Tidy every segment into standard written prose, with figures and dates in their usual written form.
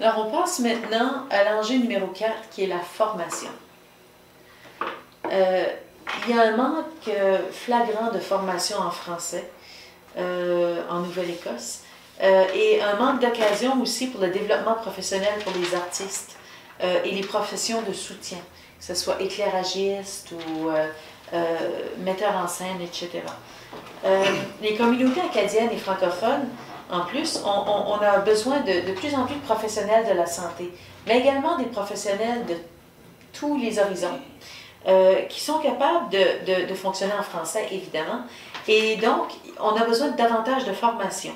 Alors, on passe maintenant à l'enjeu numéro 4, qui est la formation. Il y a un manque flagrant de formation en français en Nouvelle-Écosse et un manque d'occasion aussi pour le développement professionnel pour les artistes et les professions de soutien, que ce soit éclairagiste ou metteur en scène, etc. Les communautés acadiennes et francophones, en plus, on a besoin de plus en plus de professionnels de la santé, mais également des professionnels de tous les horizons, qui sont capables de fonctionner en français, évidemment. Et donc, on a besoin de davantage de formation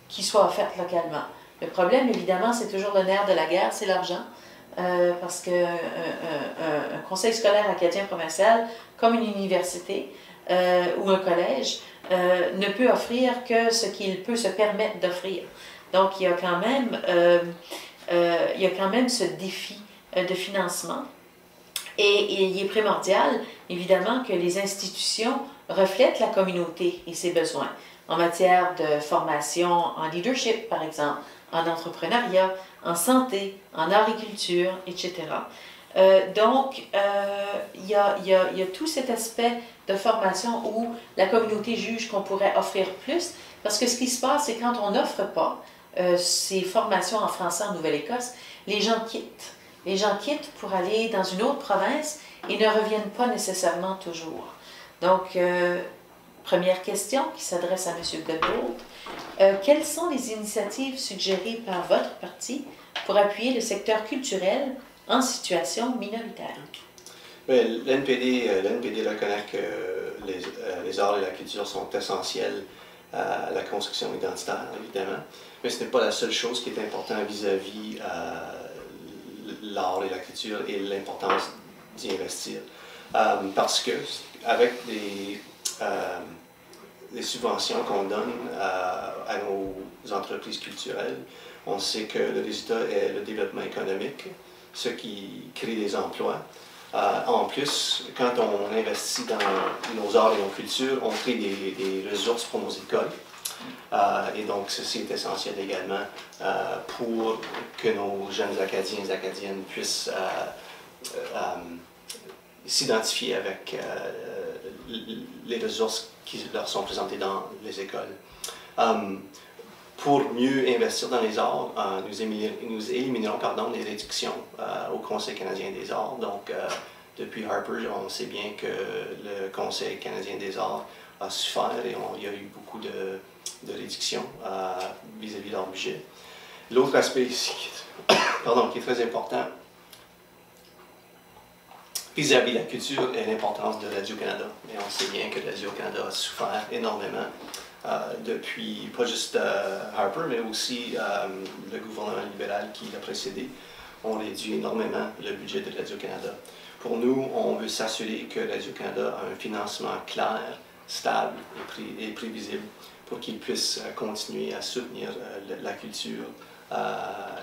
qui soit offerte localement. Le problème, évidemment, c'est toujours le nerf de la guerre, c'est l'argent. Parce qu'un conseil scolaire acadien provincial, comme une université ou un collège, ne peut offrir que ce qu'il peut se permettre d'offrir. Donc, il y a quand même ce défi de financement. Et il est primordial, évidemment, que les institutions reflètent la communauté et ses besoins en matière de formation en leadership, par exemple, en entrepreneuriat, en santé, en agriculture, etc. Donc, il y a tout cet aspect de formation où la communauté juge qu'on pourrait offrir plus, parce que ce qui se passe, c'est quand on n'offre pas ces formations en français en Nouvelle-Écosse, les gens quittent. Les gens quittent pour aller dans une autre province et ne reviennent pas nécessairement toujours. Donc, première question qui s'adresse à M. Godbold. Quelles sont les initiatives suggérées par votre parti pour appuyer le secteur culturel en situation minoritaire? L'NPD reconnaît que les arts et la culture sont essentiels à la construction identitaire, évidemment, mais ce n'est pas la seule chose qui est importante vis-à-vis l'art et la culture et l'importance d'y investir. Parce que avec les subventions qu'on donne à nos entreprises culturelles, on sait que le résultat est le développement économique, ce qui crée des emplois. En plus, quand on investit dans nos arts et nos cultures, on crée des ressources pour nos écoles. Et donc, ceci est essentiel également pour que nos jeunes Acadiens et Acadiennes puissent s'identifier avec les ressources qui leur sont présentées dans les écoles. Pour mieux investir dans les arts, nous éliminerons les réductions au Conseil canadien des arts. Donc, depuis Harper, on sait bien que le Conseil canadien des arts a souffert et il y a eu beaucoup de réductions vis-à-vis de leur budget. L'autre aspect ici, qui est très important vis-à-vis de la culture est l'importance de Radio-Canada. Et on sait bien que Radio-Canada a souffert énormément depuis, pas juste Harper, mais aussi le gouvernement libéral qui l'a précédé, ont réduit énormément le budget de Radio-Canada. Pour nous, on veut s'assurer que Radio-Canada a un financement clair, stable et prévisible pour qu'il puisse continuer à soutenir la culture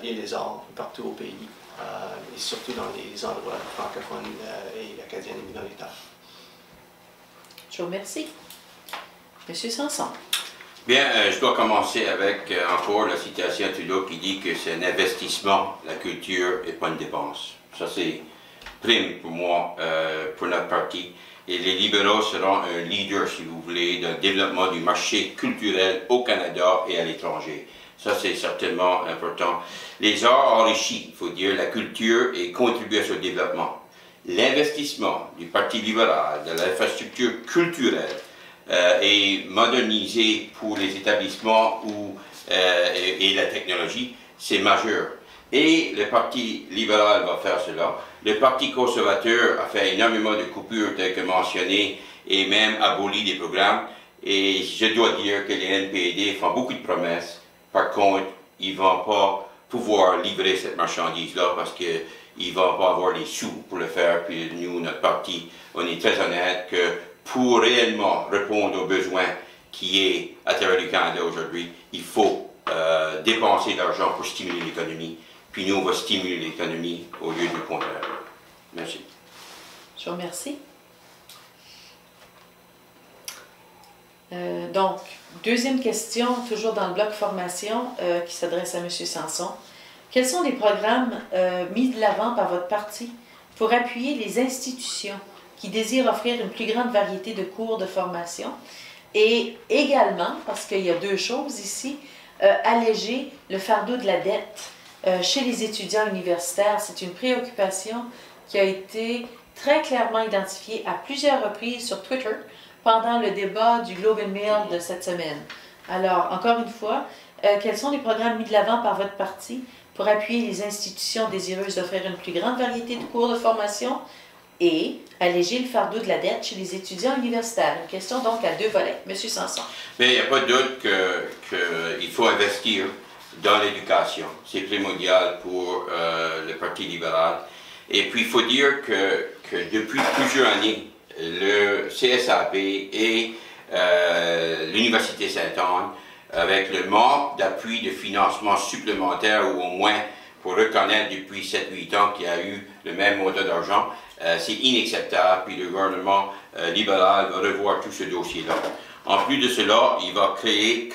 et les arts partout au pays, et surtout dans les endroits francophones et acadiens et minoritaires. Je vous remercie. Monsieur Sanson. Bien, je dois commencer avec encore la citation de Trudeau qui dit que c'est un investissement, la culture, et pas une dépense. Ça, c'est prime pour moi, pour notre parti. Et les libéraux seront un leader, si vous voulez, dans le développement du marché culturel au Canada et à l'étranger. Ça, c'est certainement important. Les arts enrichissent, il faut dire, la culture et contribuent à ce développement. L'investissement du Parti libéral dans l'infrastructure culturelle est modernisé pour les établissements et la technologie, c'est majeur. Et le Parti libéral va faire cela. Le Parti conservateur a fait énormément de coupures, telles que mentionnées, et même aboli des programmes. Et je dois dire que les NPD font beaucoup de promesses. Par contre, ils ne vont pas pouvoir livrer cette marchandise-là parce qu'ils ne vont pas avoir les sous pour le faire. Puis nous, notre parti, on est très honnête que pour réellement répondre aux besoins qui est à travers le Canada aujourd'hui, il faut dépenser de l'argent pour stimuler l'économie. Puis nous, on va stimuler l'économie au lieu du contraire. Merci. Je vous remercie. Donc, deuxième question, toujours dans le bloc formation, qui s'adresse à M. Sanson. Quels sont les programmes mis de l'avant par votre parti pour appuyer les institutions qui désirent offrir une plus grande variété de cours de formation? Et également, parce qu'il y a deux choses ici, alléger le fardeau de la dette chez les étudiants universitaires. C'est une préoccupation qui a été très clairement identifiée à plusieurs reprises sur Twitter pendant le débat du Globe and Mail de cette semaine. Alors, encore une fois, quels sont les programmes mis de l'avant par votre parti pour appuyer les institutions désireuses d'offrir une plus grande variété de cours de formation et alléger le fardeau de la dette chez les étudiants universitaires? Une question donc à deux volets. Monsieur Sanson. Mais il n'y a pas de doute qu'il faut investir dans l'éducation. C'est primordial pour le Parti libéral. Et puis, il faut dire que depuis plusieurs années, le CSAP et l'Université Sainte-Anne, avec le manque d'appui de financement supplémentaire, ou au moins pour reconnaître depuis 7-8 ans qu'il y a eu le même montant d'argent, c'est inacceptable, puis le gouvernement libéral va revoir tout ce dossier-là. En plus de cela, il va créer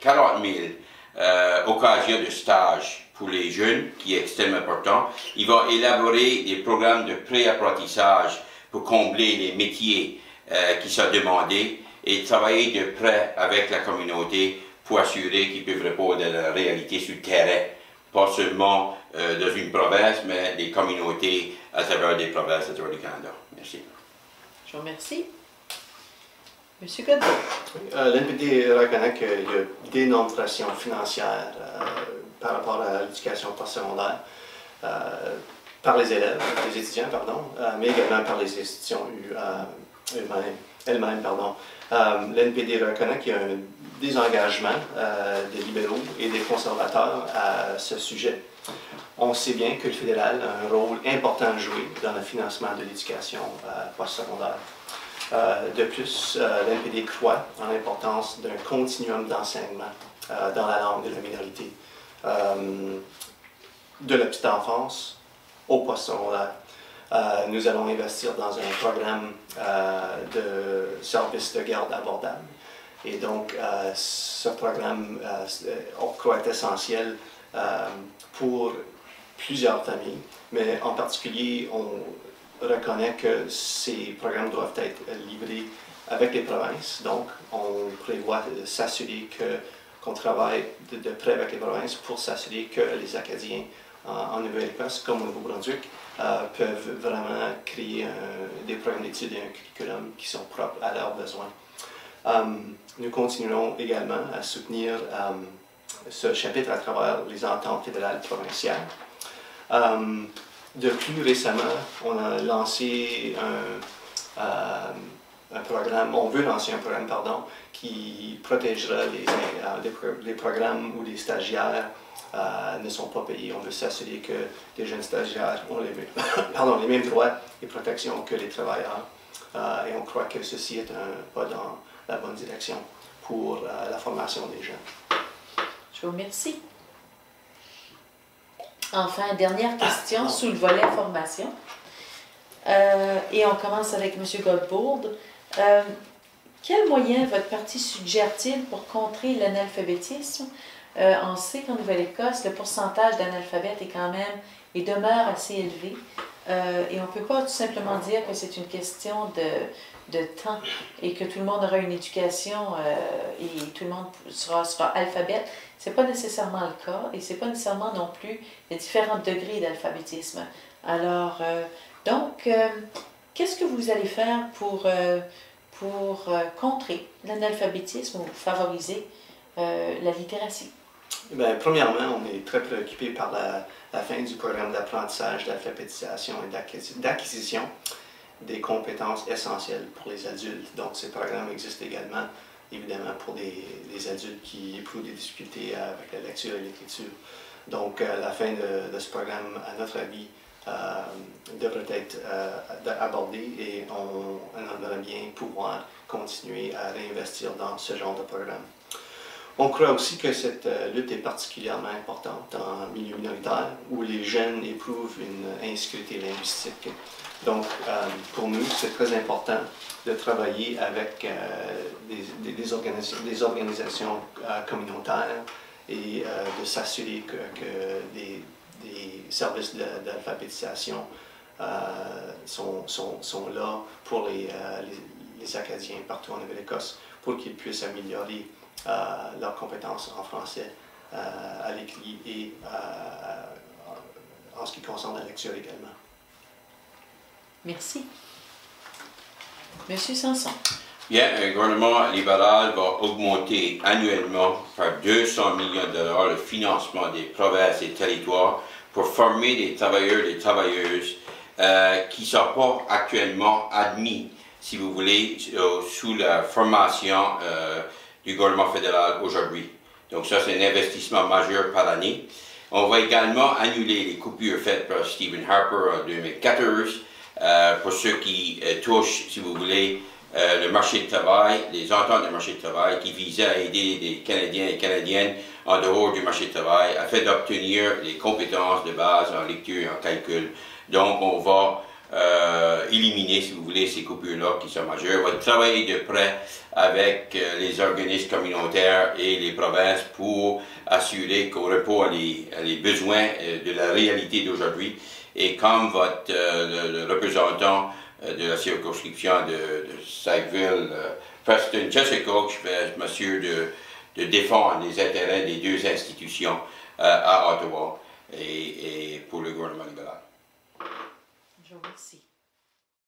40 000 occasions de stage pour les jeunes, qui est extrêmement important. Il va élaborer des programmes de pré-apprentissage pour combler les métiers qui sont demandés et travailler de près avec la communauté pour assurer qu'ils peuvent répondre à la réalité sur le terrain. Pas seulement dans une province, mais des communautés à travers des provinces à travers le Canada. Merci. Je vous remercie. Monsieur Godbout. L'NPD reconnaît qu'il y a d'énormes pressions financières par rapport à l'éducation postsecondaire par les élèves, les étudiants, pardon, mais également par les institutions elles-mêmes. L'NPD reconnaît qu'il y a un désengagement des libéraux et des conservateurs à ce sujet. On sait bien que le fédéral a un rôle important à jouer dans le financement de l'éducation postsecondaire. De plus, l'NPD croit en l'importance d'un continuum d'enseignement dans la langue de la minorité, de la petite enfance au postsecondaire. Nous allons investir dans un programme de services de garde abordable. Et donc, ce programme, on croit, est essentiel pour plusieurs familles, mais en particulier, on reconnaît que ces programmes doivent être livrés avec les provinces. Donc, on prévoit de s'assurer qu'on travaille de près avec les provinces pour s'assurer que les Acadiens en Nouvelle-Écosse, comme au Nouveau-Brunswick, peuvent vraiment créer des programmes d'études et un curriculum qui sont propres à leurs besoins. Nous continuerons également à soutenir ce chapitre à travers les ententes fédérales provinciales. De plus récemment, on a lancé un programme, on veut lancer un programme, qui protégera les programmes où les stagiaires ne sont pas payés. On veut s'assurer que les jeunes stagiaires ont les mêmes droits et protections que les travailleurs. Et on croit que ceci est un pas dans la bonne direction pour la formation des jeunes. Je vous remercie. Enfin, dernière question sous le volet formation. Et on commence avec M. Godbout. Quels moyens votre parti suggère-t-il pour contrer l'analphabétisme? On sait qu'en Nouvelle-Écosse, le pourcentage d'analphabètes est quand même et demeure assez élevé. Et on ne peut pas tout simplement dire que c'est une question de temps et que tout le monde aura une éducation et tout le monde sera alphabète. Ce n'est pas nécessairement le cas et ce n'est pas nécessairement non plus les différents degrés d'alphabétisme. Alors, donc, qu'est-ce que vous allez faire pour contrer l'analphabétisme ou favoriser la littératie? Bien, premièrement, on est très préoccupé par la fin du programme d'apprentissage, d'alphabétisation et d'acquisition des compétences essentielles pour les adultes. Donc, ces programmes existent également, évidemment, pour les adultes qui éprouvent des difficultés avec la lecture et l'écriture. Donc, la fin de ce programme, à notre avis, devrait être abordée et on aimerait bien pouvoir continuer à réinvestir dans ce genre de programme. On croit aussi que cette lutte est particulièrement importante en milieu minoritaire où les jeunes éprouvent une insécurité linguistique. Donc, pour nous, c'est très important de travailler avec des organisations communautaires et de s'assurer que services d'alphabétisation sont là pour les Acadiens partout en Nouvelle-Écosse pour qu'ils puissent améliorer leurs compétences en français à l'écrit et en ce qui concerne la lecture également. Merci. Monsieur Sanson. Bien, un gouvernement libéral va augmenter annuellement par 200 millions de dollars le financement des provinces et territoires pour former des travailleurs et des travailleuses qui ne sont pas actuellement admis, si vous voulez, sous la formation du gouvernement fédéral aujourd'hui. Donc ça, c'est un investissement majeur par année. On va également annuler les coupures faites par Stephen Harper en 2014 pour ceux qui touchent, si vous voulez, le marché de travail, les ententes de marché de travail qui visaient à aider les Canadiens et Canadiennes en dehors du marché de travail afin d'obtenir les compétences de base en lecture et en calcul. Donc, on va éliminer, si vous voulez, ces coupures-là qui sont majeures. On va travailler de près avec les organismes communautaires et les provinces pour assurer qu'on répond à les besoins de la réalité d'aujourd'hui. Et comme le représentant de la circonscription de Sackville, Preston Jessica, je m'assure de défendre les intérêts des deux institutions à Ottawa et pour le gouvernement libéral. Je vous remercie.